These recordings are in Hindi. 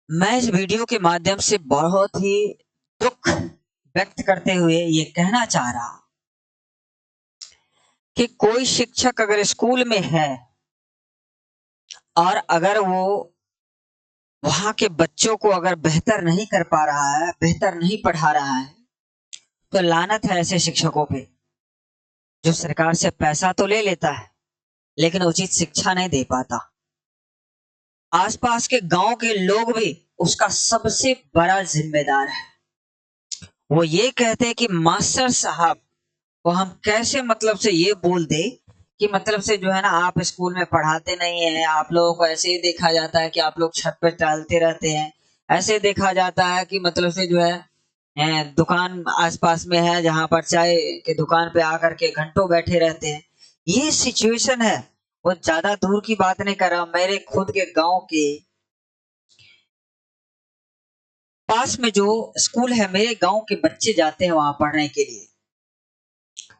मैं इस वीडियो के माध्यम से बहुत ही दुख व्यक्त करते हुए ये कहना चाह रहा कि कोई शिक्षक अगर स्कूल में है और अगर वो वहां के बच्चों को अगर बेहतर नहीं कर पा रहा है, बेहतर नहीं पढ़ा रहा है, तो लानत है ऐसे शिक्षकों पे जो सरकार से पैसा तो ले लेता है लेकिन उचित शिक्षा नहीं दे पाता। आसपास के गांव के लोग भी उसका सबसे बड़ा जिम्मेदार है। वो ये कहते हैं कि मास्टर साहब को हम कैसे मतलब से ये बोल दे कि मतलब से जो है ना, आप स्कूल में पढ़ाते नहीं है, आप लोगों को ऐसे ही देखा जाता है कि आप लोग छत पे टहलते रहते हैं, ऐसे देखा जाता है कि मतलब से जो है दुकान आसपास में है जहां पर चाय के दुकान पे आकर के घंटों बैठे रहते हैं। ये सिचुएशन है। वो ज्यादा दूर की बात नहीं कर रहा, मेरे खुद के गांव के पास में जो स्कूल है, मेरे गांव के बच्चे जाते हैं वहां पढ़ने के लिए।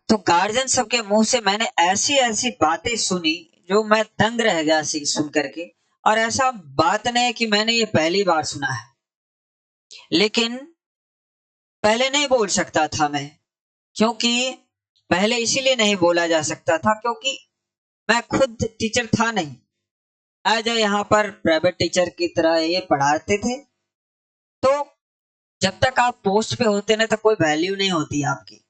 तो गार्जियन सबके मुंह से मैंने ऐसी ऐसी बातें सुनी जो मैं दंग रह गया सुन करके। और ऐसा बात नहीं है कि मैंने ये पहली बार सुना है, लेकिन पहले नहीं बोल सकता था मैं। क्योंकि पहले इसीलिए नहीं बोला जा सकता था क्योंकि मैं खुद टीचर था नहीं। आज यहाँ पर प्राइवेट टीचर की तरह ये पढ़ाते थे। तो जब तक आप पोस्ट पे होते ना तो कोई वैल्यू नहीं होती आपकी।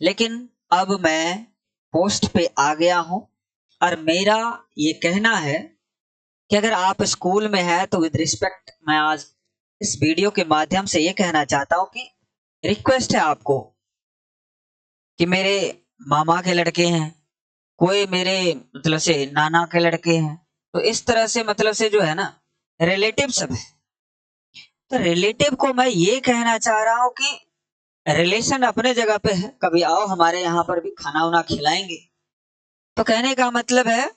लेकिन अब मैं पोस्ट पे आ गया हूं और मेरा ये कहना है कि अगर आप स्कूल में हैं तो विद रिस्पेक्ट मैं आज इस वीडियो के माध्यम से ये कहना चाहता हूं कि रिक्वेस्ट है आपको कि मेरे मामा के लड़के हैं, कोई मेरे मतलब से नाना के लड़के हैं, तो इस तरह से मतलब से जो है ना, रिलेटिव सब है। तो रिलेटिव को मैं ये कहना चाह रहा हूं कि रिलेशन अपने जगह पे है, कभी आओ हमारे यहाँ पर भी खाना वाना खिलाएंगे। तो कहने का मतलब है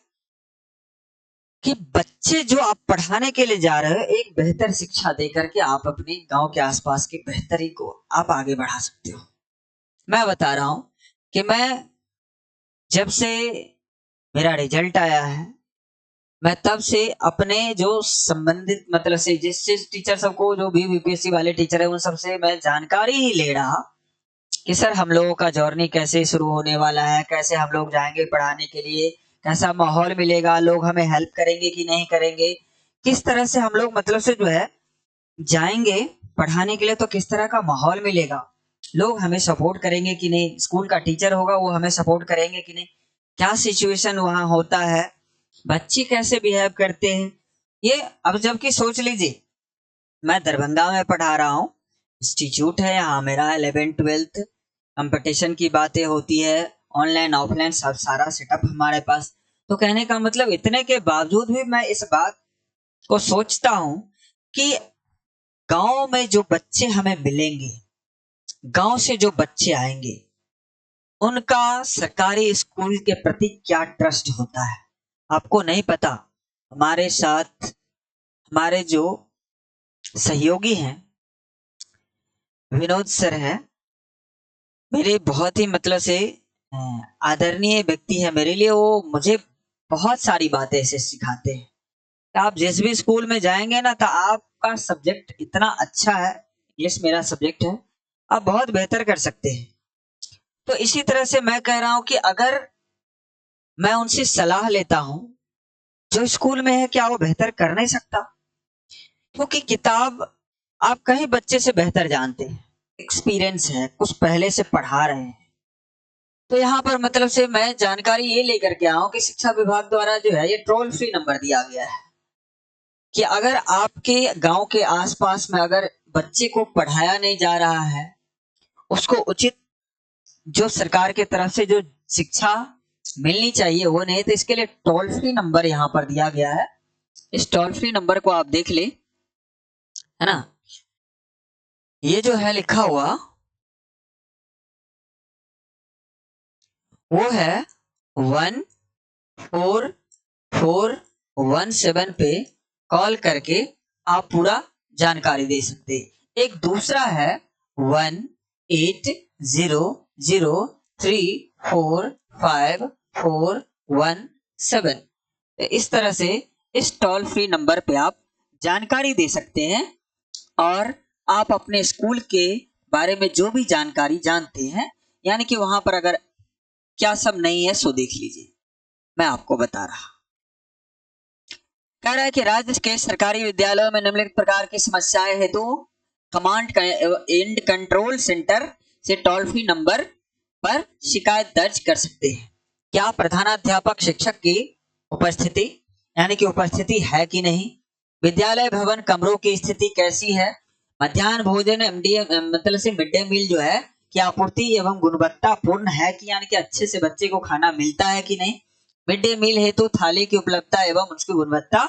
कि बच्चे जो आप पढ़ाने के लिए जा रहे हो, एक बेहतर शिक्षा देकर के आप अपने गांव के आसपास की बेहतरी को आप आगे बढ़ा सकते हो। मैं बता रहा हूं कि मैं जब से मेरा रिजल्ट आया है, मैं तब से अपने जो संबंधित मतलब से जिस टीचर सबको, जो भी यूपीएससी वाले टीचर है, उन सबसे मैं जानकारी ही ले रहा कि सर हम लोगों का जर्नी कैसे शुरू होने वाला है, कैसे हम लोग जाएंगे पढ़ाने के लिए, कैसा माहौल मिलेगा, लोग हमें हेल्प करेंगे कि नहीं करेंगे, किस तरह से हम लोग मतलब से जो है जाएंगे पढ़ाने के लिए, तो किस तरह का माहौल मिलेगा, लोग हमें सपोर्ट करेंगे कि नहीं, स्कूल का टीचर होगा वो हमें सपोर्ट करेंगे कि नहीं, क्या सिचुएशन वहां होता है, बच्चे कैसे बिहेव करते हैं। ये अब जबकि सोच लीजिए, मैं दरभंगा में पढ़ा रहा हूँ, इंस्टीट्यूट है यहाँ मेरा, 11th-12th कंपटीशन की बातें होती है, ऑनलाइन ऑफलाइन सब सारा सेटअप हमारे पास। तो कहने का मतलब इतने के बावजूद भी मैं इस बात को सोचता हूँ कि गांव में जो बच्चे हमें मिलेंगे, गांव से जो बच्चे आएंगे, उनका सरकारी स्कूल के प्रति क्या ट्रस्ट होता है आपको नहीं पता। हमारे साथ हमारे जो सहयोगी हैं, विनोद सर हैं, मेरे बहुत ही मतलब से आदरणीय व्यक्ति है मेरे लिए। वो मुझे बहुत सारी बातें ऐसे सिखाते हैं कि आप जिस भी स्कूल में जाएंगे ना, तो आपका सब्जेक्ट इतना अच्छा है, इंग्लिश मेरा सब्जेक्ट है, आप बहुत बेहतर कर सकते हैं। तो इसी तरह से मैं कह रहा हूं कि अगर मैं उनसे सलाह लेता हूं, जो स्कूल में है, क्या वो बेहतर कर नहीं सकता? क्योंकि किताब आप कहीं बच्चे से बेहतर जानते हैं, एक्सपीरियंस है, कुछ पहले से पढ़ा रहे हैं। तो यहाँ पर मतलब से मैं जानकारी ये लेकर के आया हूं कि शिक्षा विभाग द्वारा जो है ये टोल फ्री नंबर दिया गया है कि अगर आपके गांव के आसपास में अगर बच्चे को पढ़ाया नहीं जा रहा है, उसको उचित जो सरकार के तरफ से जो शिक्षा मिलनी चाहिए वो नहीं, तो इसके लिए टोल फ्री नंबर यहाँ पर दिया गया है। इस टोल फ्री नंबर को आप देख ले, है ना, ये जो है लिखा हुआ वो है 14417 पे कॉल करके आप पूरा जानकारी दे सकते हैं। एक दूसरा है 1800345417। इस तरह से इस टोल फ्री नंबर पे आप जानकारी दे सकते हैं और आप अपने स्कूल के बारे में जो भी जानकारी जानते हैं, यानी कि वहां पर अगर क्या सब नहीं है सो देख लीजिए। मैं आपको बता रहा, कह रहा है कि राज्य के सरकारी विद्यालयों में निम्नलिखित प्रकार की समस्याएं हेतु कमांड एंड कंट्रोल सेंटर से टोल फ्री नंबर पर शिकायत दर्ज कर सकते हैं। क्या प्रधानाध्यापक शिक्षक की उपस्थिति यानी कि उपस्थिति है कि नहीं, विद्यालय भवन कमरों की स्थिति कैसी है, मध्याह्न भोजन एमडीएम मतलब से मिड डे मील जो है कि आपूर्ति एवं गुणवत्ता पूर्ण है कि यानी कि अच्छे से बच्चे को खाना मिलता है कि नहीं, मिड डे मील हेतु थाली की उपलब्धता एवं उसकी गुणवत्ता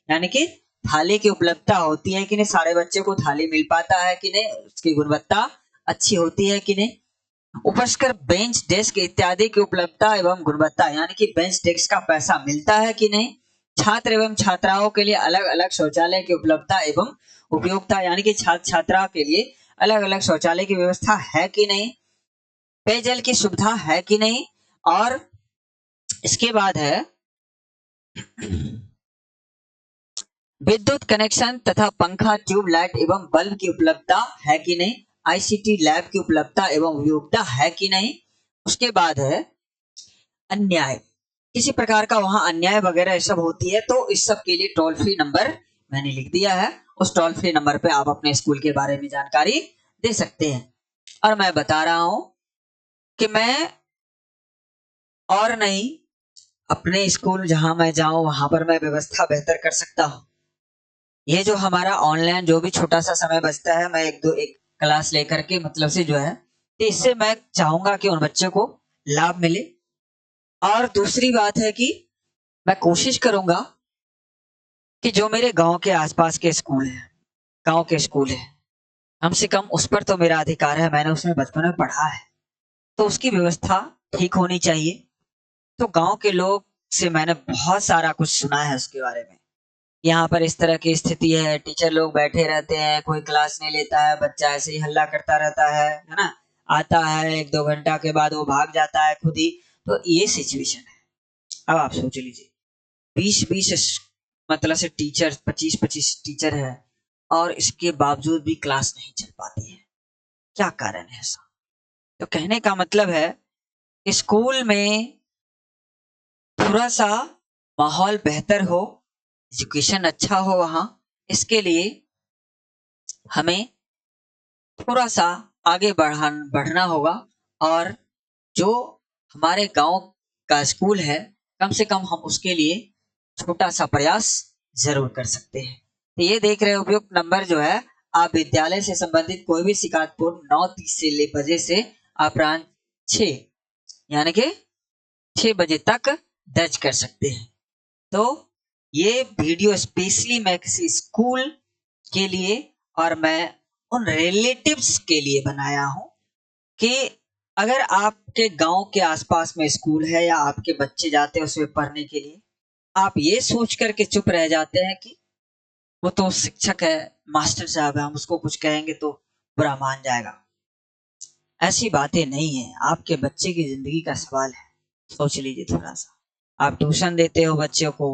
यानी कि थाली की उपलब्धता होती है कि नहीं, सारे बच्चे को थाली मिल पाता है कि नहीं, उसकी गुणवत्ता अच्छी होती है कि नहीं, उपस्कर बेंच डेस्क इत्यादि की उपलब्धता एवं गुणवत्ता यानी कि बेंच डेस्क का पैसा मिलता है कि नहीं, छात्र एवं छात्राओं के लिए अलग अलग शौचालय की उपलब्धता एवं उपयोगिता यानी कि छात्र छात्रा के लिए अलग अलग शौचालय की व्यवस्था है कि नहीं, पेयजल की सुविधा है कि नहीं, और इसके बाद है विद्युत कनेक्शन तथा पंखा ट्यूबलाइट एवं बल्ब की उपलब्धता है कि नहीं, आईसीटी लैब की उपलब्धता एवं उपयोगिता है कि नहीं। उसके बाद है अन्याय, किसी प्रकार का वहां अन्याय वगैरह सब होती है तो इस सब के लिए टोल फ्री नंबर मैंने लिख दिया है, उस टोल फ्री नंबर पे आप अपने स्कूल के बारे में जानकारी दे सकते हैं। और मैं बता रहा हूं कि मैं और नहीं, अपने स्कूल जहां मैं जाऊं वहां पर मैं व्यवस्था बेहतर कर सकता हूं। ये जो हमारा ऑनलाइन जो भी छोटा सा समय बचता है, मैं एक क्लास लेकर के मतलब से जो है, तो इससे मैं चाहूंगा कि उन बच्चों को लाभ मिले। और दूसरी बात है कि मैं कोशिश करूंगा कि जो मेरे गांव के आसपास के स्कूल है, गांव के स्कूल है, कम से कम उस पर तो मेरा अधिकार है, मैंने उसमें बचपन में पढ़ा है, तो उसकी व्यवस्था ठीक होनी चाहिए। तो गांव के लोग से मैंने बहुत सारा कुछ सुना है उसके बारे में, यहाँ पर इस तरह की स्थिति है, टीचर लोग बैठे रहते हैं, कोई क्लास नहीं लेता है, बच्चा ऐसे ही हल्ला करता रहता है ना, आता है 1-2 घंटा के बाद वो भाग जाता है खुद ही। तो ये सिचुएशन है। अब आप सोच लीजिए 20-20 मतलब से टीचर, 25-25 टीचर है और इसके बावजूद भी क्लास नहीं चल पाती है, क्या कारण है ऐसा। तो कहने का मतलब है स्कूल में थोड़ा सा माहौल बेहतर हो, एजुकेशन अच्छा हो वहां, इसके लिए हमें थोड़ा सा आगे बढ़ना होगा। और जो हमारे गांव का स्कूल है, कम से कम हम उसके लिए छोटा सा प्रयास जरूर कर सकते हैं। तो ये देख रहे उपयुक्त नंबर जो है, आप विद्यालय से संबंधित कोई भी शिकायत पूर्व 9:30 से ले बजे से अपराह्न 6 यानी कि 6 बजे तक दर्ज कर सकते हैं। तो ये वीडियो स्पेशली मैं किसी स्कूल के लिए और मैं उन रिलेटिव्स के लिए बनाया हूं कि अगर आपके गांव के आसपास में स्कूल है या आपके बच्चे जाते हैं उसमें पढ़ने के लिए, आप ये सोच करके चुप रह जाते हैं कि वो तो शिक्षक है, मास्टर साहब है, हम उसको कुछ कहेंगे तो बुरा मान जाएगा। ऐसी बातें नहीं है, आपके बच्चे की जिंदगी का सवाल है, सोच लीजिए थोड़ा सा। आप ट्यूशन देते हो बच्चों को,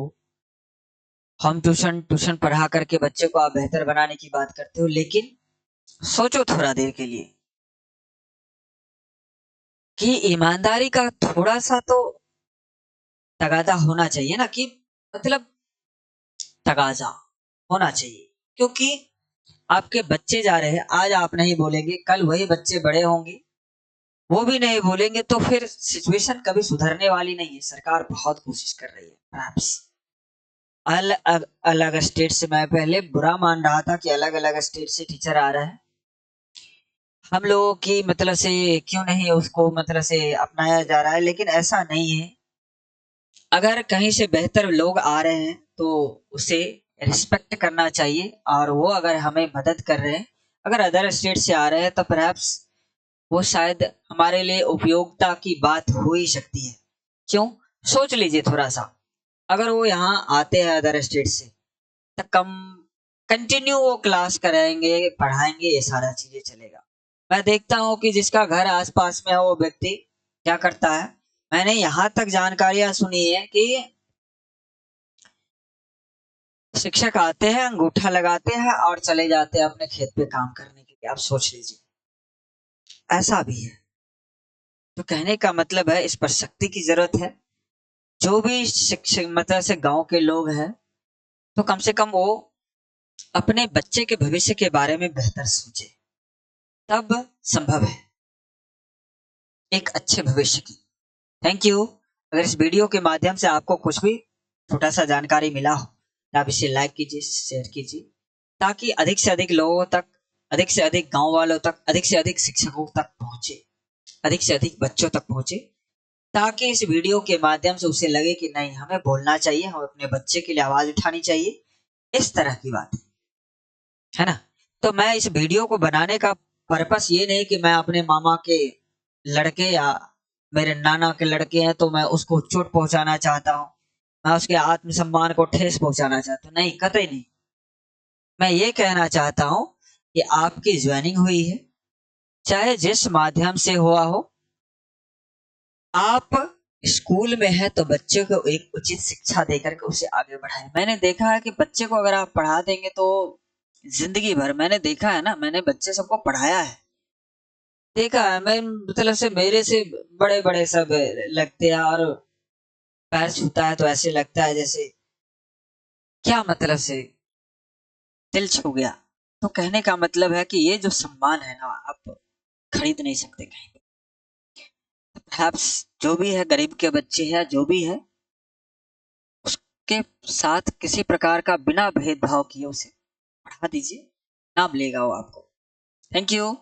हम ट्यूशन पढ़ा करके बच्चे को आप बेहतर बनाने की बात करते हो, लेकिन सोचो थोड़ा देर के लिए कि ईमानदारी का थोड़ा सा तो तगादा होना चाहिए ना, कि मतलब तगाजा होना चाहिए, क्योंकि आपके बच्चे जा रहे हैं, आज आप नहीं बोलेंगे कल वही बच्चे बड़े होंगे, वो भी नहीं बोलेंगे, तो फिर सिचुएशन कभी सुधरने वाली नहीं है। सरकार बहुत कोशिश कर रही है, परहैप्स अलग अलग स्टेट से, मैं पहले बुरा मान रहा था कि अलग अलग स्टेट से टीचर आ रहे हैं, हम लोगों की मतलब से क्यों नहीं उसको मतलब से अपनाया जा रहा है, लेकिन ऐसा नहीं है। अगर कहीं से बेहतर लोग आ रहे हैं तो उसे रिस्पेक्ट करना चाहिए, और वो अगर हमें मदद कर रहे हैं, अगर अदर स्टेट से आ रहे हैं तो परहैप्स वो शायद हमारे लिए उपयोगिता की बात हो ही सकती है। क्यों, सोच लीजिए थोड़ा सा, अगर वो यहाँ आते हैं अदर स्टेट से तो कम कंटिन्यू वो क्लास कराएंगे, पढ़ाएंगे, ये सारा चीजें चलेगा। मैं देखता हूँ कि जिसका घर आसपास में है वो व्यक्ति क्या करता है, मैंने यहाँ तक जानकारियां सुनी है कि शिक्षक आते हैं, अंगूठा लगाते हैं और चले जाते हैं अपने खेत पे काम करने के लिए। आप सोच लीजिए, ऐसा भी है। तो कहने का मतलब है इस पर सख्ती की जरूरत है। जो भी शिक्षक मतलब से गांव के लोग हैं, तो कम से कम वो अपने बच्चे के भविष्य के बारे में बेहतर सोचे, तब संभव है एक अच्छे भविष्य की। Thank you. अगर इस वीडियो के माध्यम से आपको कुछ भी छोटा सा जानकारी मिला हो, तो आप इसे लाइक कीजिए, शेयर कीजिए, ताकि अधिक से अधिक लोगों तक, अधिक से अधिक गांव वालों तक, अधिक से अधिक शिक्षकों तक पहुंचे, अधिक से अधिक बच्चों तक पहुंचे, ताकि इस वीडियो के माध्यम से उसे लगे कि नहीं, हमें बोलना चाहिए, हमें अपने बच्चे के लिए आवाज उठानी चाहिए। इस तरह की बात है ना। तो मैं इस वीडियो को बनाने का पर्पस ये नहीं कि मैं अपने मामा के लड़के या मेरे नाना के लड़के हैं तो मैं उसको चोट पहुंचाना चाहता हूँ, मैं उसके आत्मसम्मान को ठेस पहुंचाना चाहता हूँ, नहीं, कतई नहीं। मैं ये कहना चाहता हूँ कि आपकी ज्वाइनिंग हुई है, चाहे जिस माध्यम से हुआ हो, आप स्कूल में है तो बच्चे को एक उचित शिक्षा देकर के उसे आगे बढ़ाएं। मैंने देखा है कि बच्चे को अगर आप पढ़ा देंगे तो जिंदगी भर, मैंने देखा है ना, मैंने बच्चे सबको पढ़ाया है, देखा है मैं, मतलब से मेरे से बड़े बड़े सब लगते हैं, और पैर छूता है तो ऐसे लगता है जैसे, क्या मतलब से दिल छू गया। तो कहने का मतलब है कि ये जो सम्मान है ना, आप खरीद नहीं सकते कहीं पे। Perhaps जो भी है, गरीब के बच्चे हैं, जो भी है, उसके साथ किसी प्रकार का बिना भेदभाव किए उसे पढ़ा दीजिए, नाम लेगा वो आपको। Thank you.